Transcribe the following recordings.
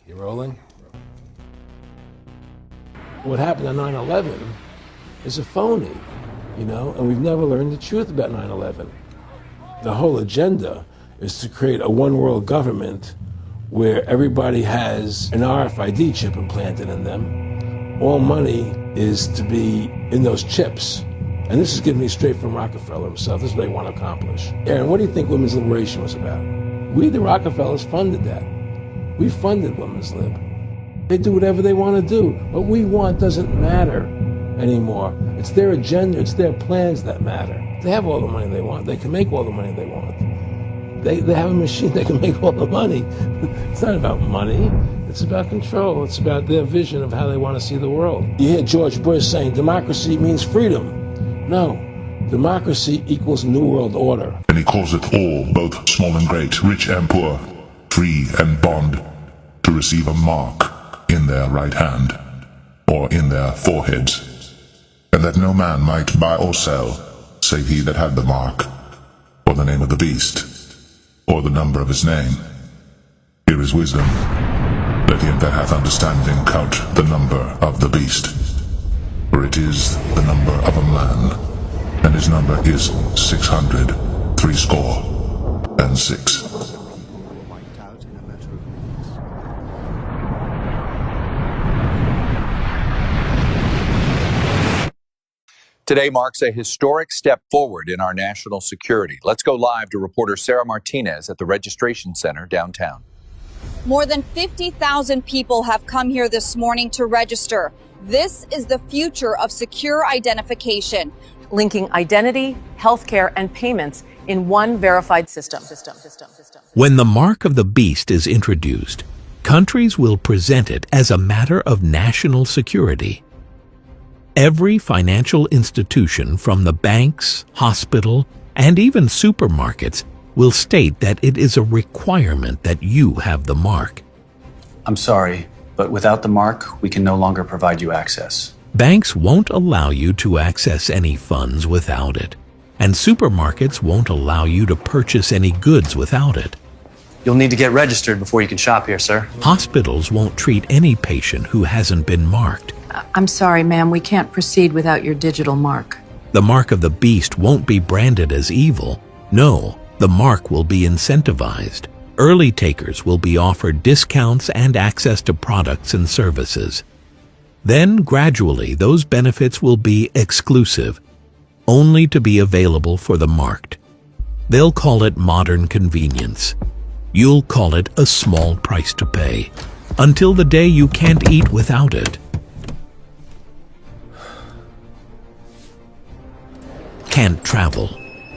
You rolling? What happened on 9/11 is a phony, and we've never learned the truth about 9/11. The whole agenda is to create a one-world government where everybody has an RFID chip implanted in them. All money is to be in those chips. And this is given me straight from Rockefeller himself. This is what they want to accomplish. Aaron, what do you think women's liberation was about? We, the Rockefellers, funded that. We funded women's lib. They do whatever they want to do. What we want doesn't matter anymore. It's their agenda, it's their plans that matter. They have all the money they want. They can make all the money they want. They have a machine that can make all the money. It's not about money. It's about control. It's about their vision of how they want to see the world. You hear George Bush saying democracy means freedom. No, democracy equals New World Order. And he calls it all, both small and great, rich and poor, free and bond, to receive a mark in their right hand, or in their foreheads, and that no man might buy or sell, save he that had the mark, or the name of the beast, or the number of his name. Here is wisdom. Let him that hath understanding count the number of the beast, for it is the number of a man, and his number is 666. Today marks a historic step forward in our national security. Let's go live to reporter Sarah Martinez at the Registration Center downtown. More than 50,000 people have come here this morning to register. This is the future of secure identification, linking identity, healthcare, and payments in one verified system. When the mark of the beast is introduced, countries will present it as a matter of national security. Every financial institution, from the banks, hospital, and even supermarkets, will state that it is a requirement that you have the mark. I'm sorry, but without the mark, we can no longer provide you access. Banks won't allow you to access any funds without it, and supermarkets won't allow you to purchase any goods without it. You'll need to get registered before you can shop here, sir. Hospitals won't treat any patient who hasn't been marked. I'm sorry, ma'am, we can't proceed without your digital mark. The mark of the beast won't be branded as evil. No, the mark will be incentivized. Early takers will be offered discounts and access to products and services. Then, gradually, those benefits will be exclusive, only to be available for the marked. They'll call it modern convenience. You'll call it a small price to pay, until the day you can't eat without it. Can't travel.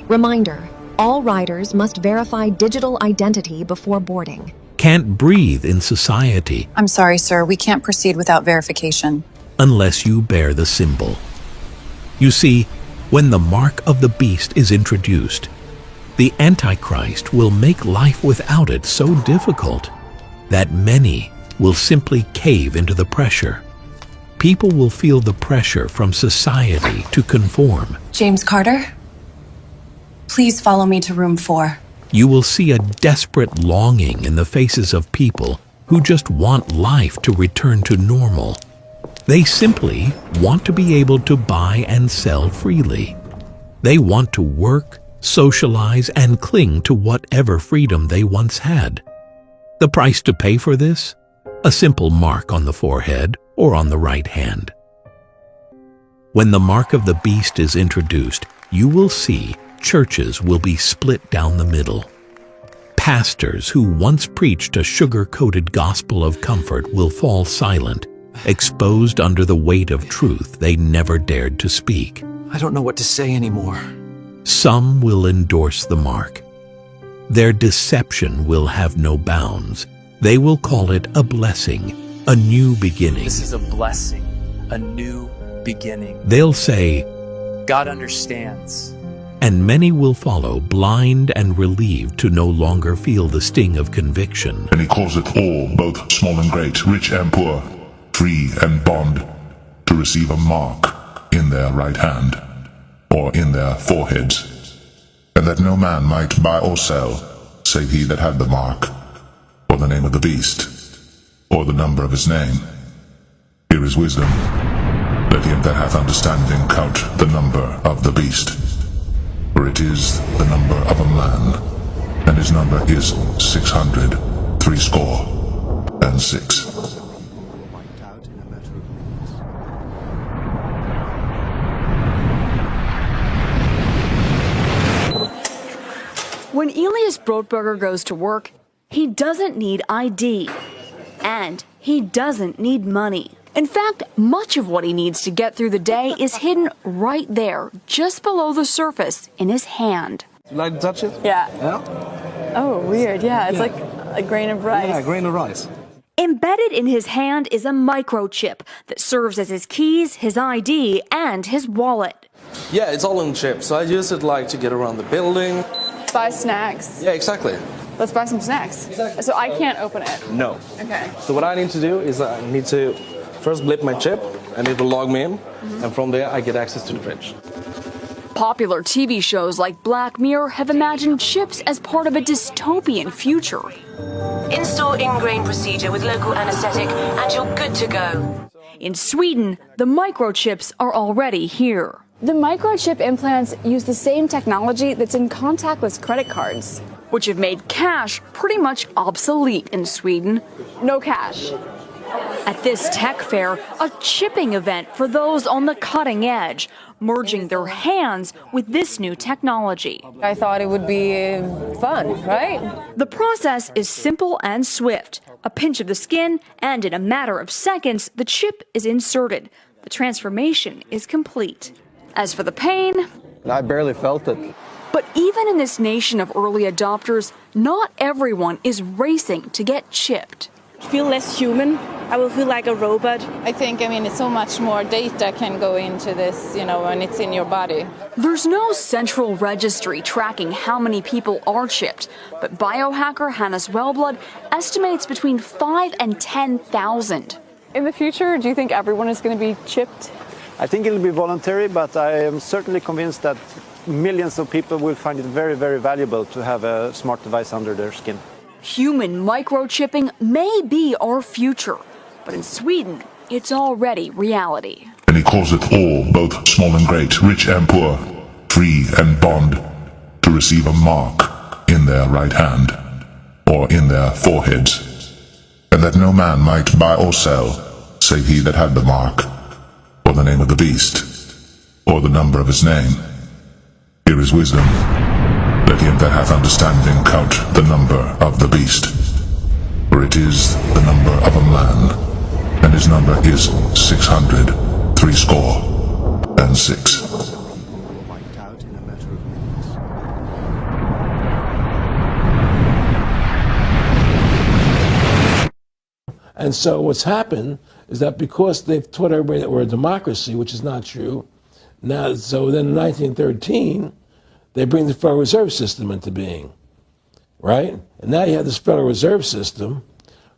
Reminder, all riders must verify digital identity before boarding. Can't breathe in society. I'm sorry, sir, we can't proceed without verification. Unless you bear the symbol. You see, when the mark of the beast is introduced, the Antichrist will make life without it so difficult that many will simply cave into the pressure. People will feel the pressure from society to conform. James Carter, please follow me to room 4. You will see a desperate longing in the faces of people who just want life to return to normal. They simply want to be able to buy and sell freely. They want to work, socialize, and cling to whatever freedom they once had. The price to pay for this? A simple mark on the forehead or on the right hand. When the mark of the beast is introduced, you will see churches will be split down the middle. Pastors who once preached a sugar-coated gospel of comfort will fall silent, exposed under the weight of truth they never dared to speak. I don't know what to say anymore. Some will endorse the mark. Their deception will have no bounds. They will call it a blessing, a new beginning. This is a blessing, a new beginning. They'll say, God understands. And many will follow, blind and relieved to no longer feel the sting of conviction. And he calls it all, both small and great, rich and poor, free and bond, to receive a mark in their right hand, or in their foreheads, and that no man might buy or sell, save he that had the mark, or the name of the beast, or the number of his name. Here is wisdom. Let him that hath understanding count the number of the beast, for it is the number of a man, and his number is 666. When Elias Brotberger goes to work, he doesn't need ID, and he doesn't need money. In fact, much of what he needs to get through the day is hidden right there, just below the surface, in his hand. You like to touch it? Yeah. Yeah? Oh, weird. Yeah, it's like a grain of rice. Yeah, a grain of rice. Embedded in his hand is a microchip that serves as his keys, his ID, and his wallet. Yeah, it's all in chip, so I use it like to get around the building. Buy snacks. Yeah, exactly. Let's buy some snacks. Exactly. So I can't open it. No. Okay. So what I need to do is I need to first blip my chip, and it will log me in, and from there I get access to the fridge. Popular TV shows like Black Mirror have imagined chips as part of a dystopian future. Install in-grain procedure with local anesthetic and you're good to go. In Sweden, the microchips are already here. The microchip implants use the same technology that's in contactless credit cards, which have made cash pretty much obsolete in Sweden. No cash. At this tech fair, a chipping event for those on the cutting edge, merging their hands with this new technology. I thought it would be fun, right? The process is simple and swift. A pinch of the skin, and in a matter of seconds, the chip is inserted. The transformation is complete. As for the pain, I barely felt it. But even in this nation of early adopters, not everyone is racing to get chipped. Feel less human. I will feel like a robot. I think, it's so much more data can go into this, when it's in your body. There's no central registry tracking how many people are chipped, but biohacker Hannes Wellblood estimates between 5,000 and 10,000. In the future, do you think everyone is going to be chipped? I think it'll be voluntary, but I am certainly convinced that millions of people will find it very, very valuable to have a smart device under their skin. Human microchipping may be our future, but in Sweden, it's already reality. And he calls it all, both small and great, rich and poor, free and bond, to receive a mark in their right hand, or in their foreheads, and that no man might buy or sell, save he that had the mark, or the name of the beast, or the number of his name. Here is wisdom. Let him that hath understanding count the number of the beast, for it is the number of a man, and his number is 666. And so what's happened is that because they've taught everybody that we're a democracy, which is not true, so then in 1913, they bring the Federal Reserve System into being, right? And now you have this Federal Reserve System,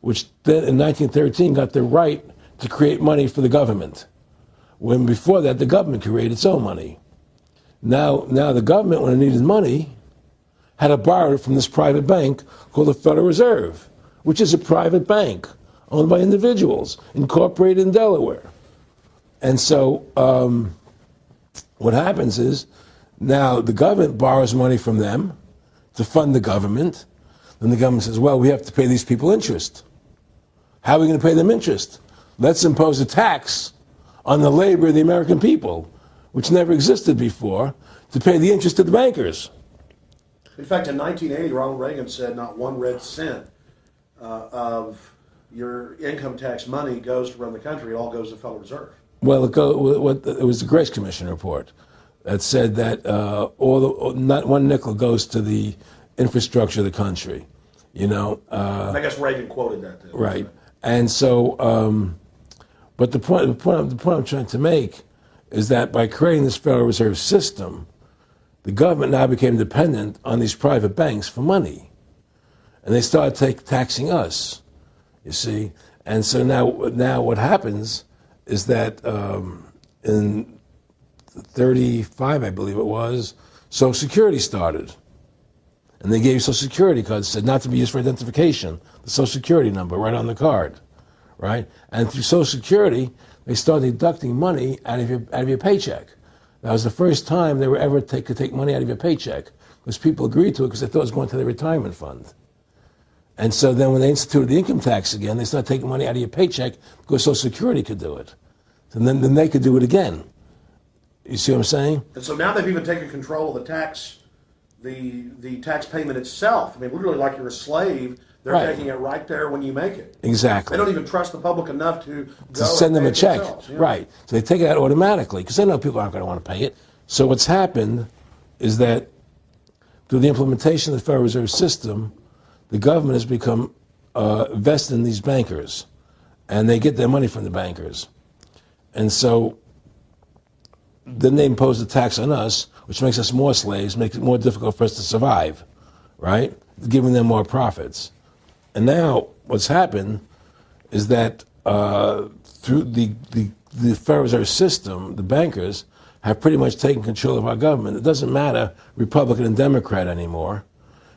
which then in 1913 got the right to create money for the government, when before that the government created its own money. Now the government, when it needed money, had to borrow it from this private bank called the Federal Reserve, which is a private bank owned by individuals, incorporated in Delaware. And so what happens is, now the government borrows money from them to fund the government. Then the government says, well, we have to pay these people interest. How are we going to pay them interest? Let's impose a tax on the labor of the American people, which never existed before, to pay the interest to the bankers. In fact, in 1980, Ronald Reagan said not one red cent of your income tax money goes to run the country. It all goes to the Federal Reserve. Well, it was the Grace Commission report that said that not one nickel goes to the infrastructure of the country, I guess Reagan quoted that too. Right. And so, but the point I'm trying to make is that by creating this Federal Reserve System, the government now became dependent on these private banks for money. And they started taxing us, you see. And so now what happens is that in 35, I believe it was, Social Security started. And they gave you Social Security cards, said not to be used for identification, the Social Security number right on the card. right? And through Social Security, they started deducting money out of your paycheck. That was the first time they were ever could take money out of your paycheck, because people agreed to it because they thought it was going to their retirement fund. And so then when they instituted the income tax again, they started taking money out of your paycheck because Social Security could do it. And then they could do it again. You see what I'm saying? And so now they've even taken control of the tax, the tax payment itself. I mean, literally like you're a slave. They're Right. taking it right there when you make it. Exactly. They don't even trust the public enough to go Send them and a pay it check. themselves, yeah. Right. So they take it out automatically because they know people aren't going to want to pay it. So what's happened is that through the implementation of the Federal Reserve System, the government has become vested in these bankers, and they get their money from the bankers. And so then they impose a tax on us, which makes us more slaves, makes it more difficult for us to survive, right? Giving them more profits. And now what's happened is that through the Federal Reserve System, the bankers have pretty much taken control of our government. It doesn't matter Republican and Democrat anymore,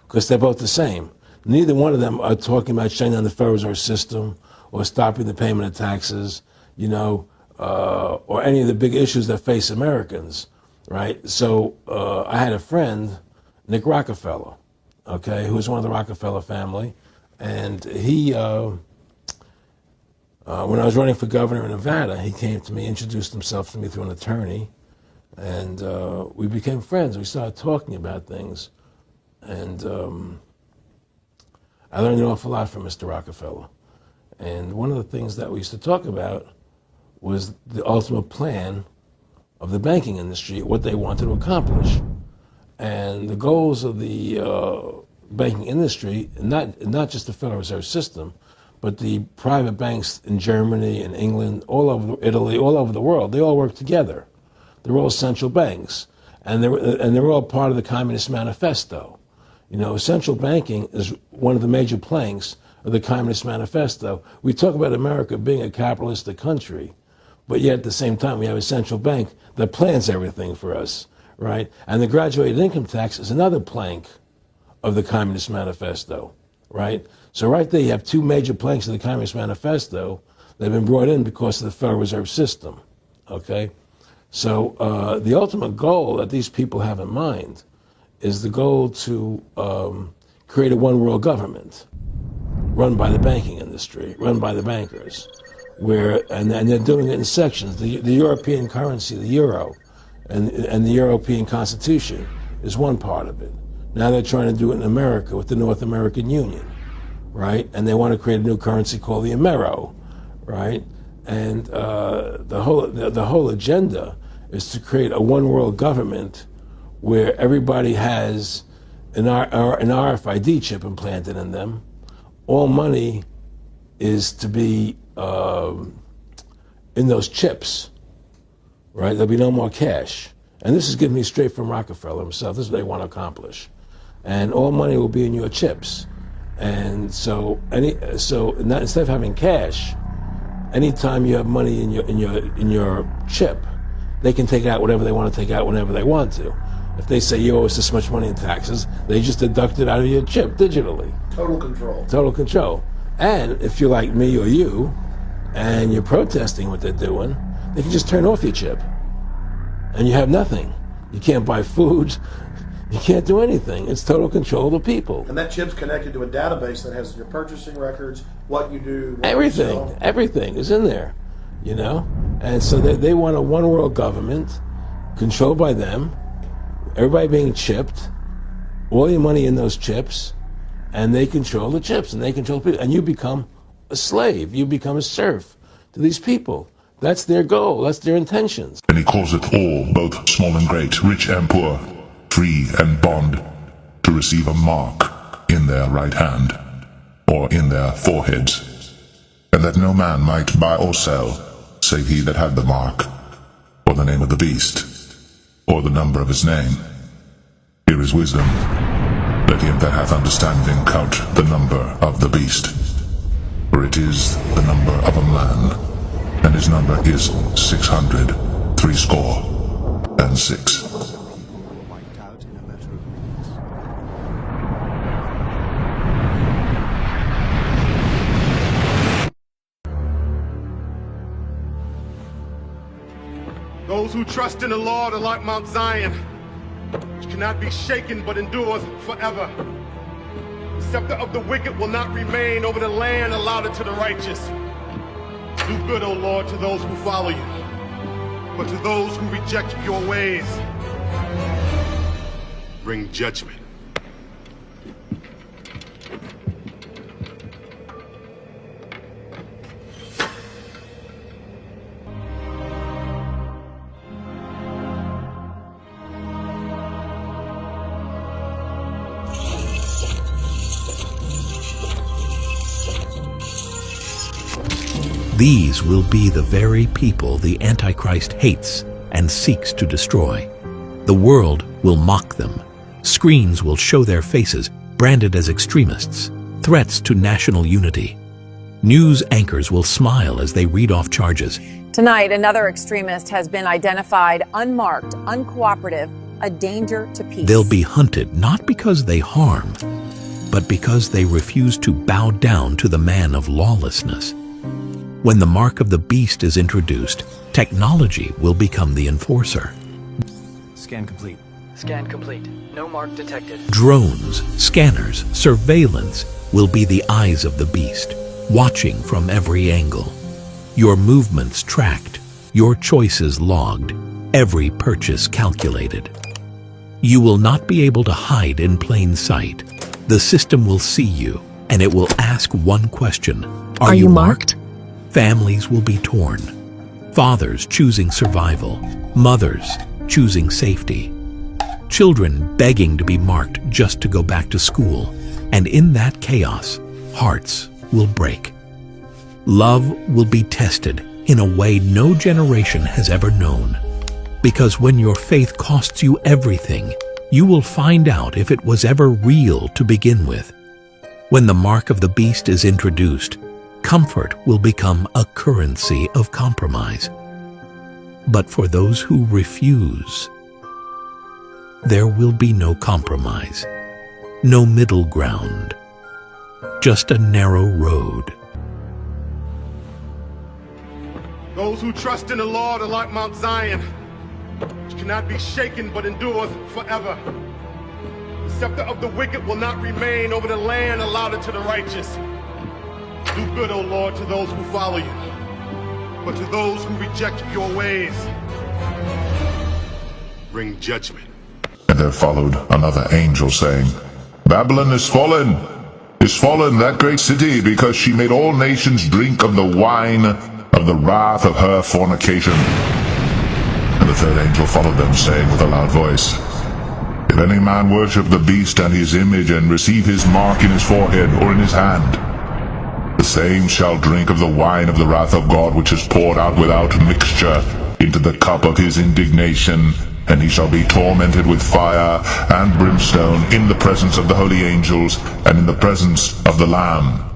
because they're both the same. Neither one of them are talking about shutting down the Federal Reserve System or stopping the payment of taxes, or any of the big issues that face Americans, right? So I had a friend, Nick Rockefeller, okay, who was one of the Rockefeller family, and he, when I was running for governor in Nevada, he came to me, introduced himself to me through an attorney, and we became friends. We started talking about things, and I learned an awful lot from Mr. Rockefeller. And one of the things that we used to talk about was the ultimate plan of the banking industry, what they wanted to accomplish. And the goals of the banking industry, not just the Federal Reserve System, but the private banks in Germany and England, all over Italy, all over the world, they all work together. They're all central banks. And they're all part of the Communist Manifesto. Central banking is one of the major planks of the Communist Manifesto. We talk about America being a capitalistic country, but yet at the same time we have a central bank that plans everything for us, right? And the graduated income tax is another plank of the Communist Manifesto, right? So right there you have two major planks of the Communist Manifesto that have been brought in because of the Federal Reserve System, okay? So the ultimate goal that these people have in mind is the goal to create a one-world government run by the banking industry, run by the bankers, and they're doing it in sections. The European currency, the euro, and the European Constitution is one part of it. Now they're trying to do it in America with the North American Union, right? And they want to create a new currency called the Amero, right? And the whole agenda is to create a one-world government where everybody has an RFID chip implanted in them. All money is to be in those chips, right? There'll be no more cash. And this is given me straight from Rockefeller himself. This is what they want to accomplish. And all money will be in your chips. And so instead of having cash, anytime you have money in your chip, they can take out whatever they want to take out whenever they want to. If they say you owe us this much money in taxes, they just deduct it out of your chip digitally. Total control. Total control. And if you're like me or you, and you're protesting what they're doing, they can just turn off your chip. And you have nothing. You can't buy food. You can't do anything. It's total control of the people. And that chip's connected to a database that has your purchasing records, what you do, what Everything. you sell. Everything is in there, And so they want a one-world government controlled by them, everybody being chipped, all your money in those chips, and they control the chips, and they control people. And you become a slave. You become a serf to these people. That's their goal. That's their intentions. And he calls it all, both small and great, rich and poor, free and bond, to receive a mark in their right hand, or in their foreheads, and that no man might buy or sell, save he that had the mark, or the name of the beast, or the number of his name. Here is wisdom. Let him that hath understanding count the number of the beast, for it is the number of a man, and his number is 666. Those who trust in the Lord are like Mount Zion, which cannot be shaken but endures forever. The scepter of the wicked will not remain over the land allotted to the righteous. Do good, O Lord, to those who follow you, but to those who reject your ways, bring judgment. These will be the very people the Antichrist hates and seeks to destroy. The world will mock them. Screens will show their faces, branded as extremists, threats to national unity. News anchors will smile as they read off charges. Tonight, another extremist has been identified, unmarked, uncooperative, a danger to peace. They'll be hunted not because they harm, but because they refuse to bow down to the man of lawlessness. When the mark of the beast is introduced, technology will become the enforcer. Scan complete. Scan complete. No mark detected. Drones, scanners, surveillance will be the eyes of the beast, watching from every angle. Your movements tracked, your choices logged, every purchase calculated. You will not be able to hide in plain sight. The system will see you, and it will ask one question. Are you marked? Families will be torn. Fathers choosing survival, mothers choosing safety. Children begging to be marked just to go back to school. And in that chaos, hearts will break. Love will be tested in a way no generation has ever known. Because when your faith costs you everything, you will find out if it was ever real to begin with. When the mark of the beast is introduced, comfort will become a currency of compromise. But for those who refuse, there will be no compromise, no middle ground, just a narrow road. Those who trust in the Lord are like Mount Zion, which cannot be shaken but endures forever. The scepter of the wicked will not remain over the land allotted to the righteous. Do good, O Lord, to those who follow you, but to those who reject your ways, bring judgment. And there followed another angel saying, Babylon is fallen, that great city, because she made all nations drink of the wine of the wrath of her fornication. And the third angel followed them, saying with a loud voice, If any man worship the beast and his image, and receive his mark in his forehead or in his hand, the same shall drink of the wine of the wrath of God, which is poured out without mixture into the cup of his indignation, and he shall be tormented with fire and brimstone in the presence of the holy angels and in the presence of the Lamb.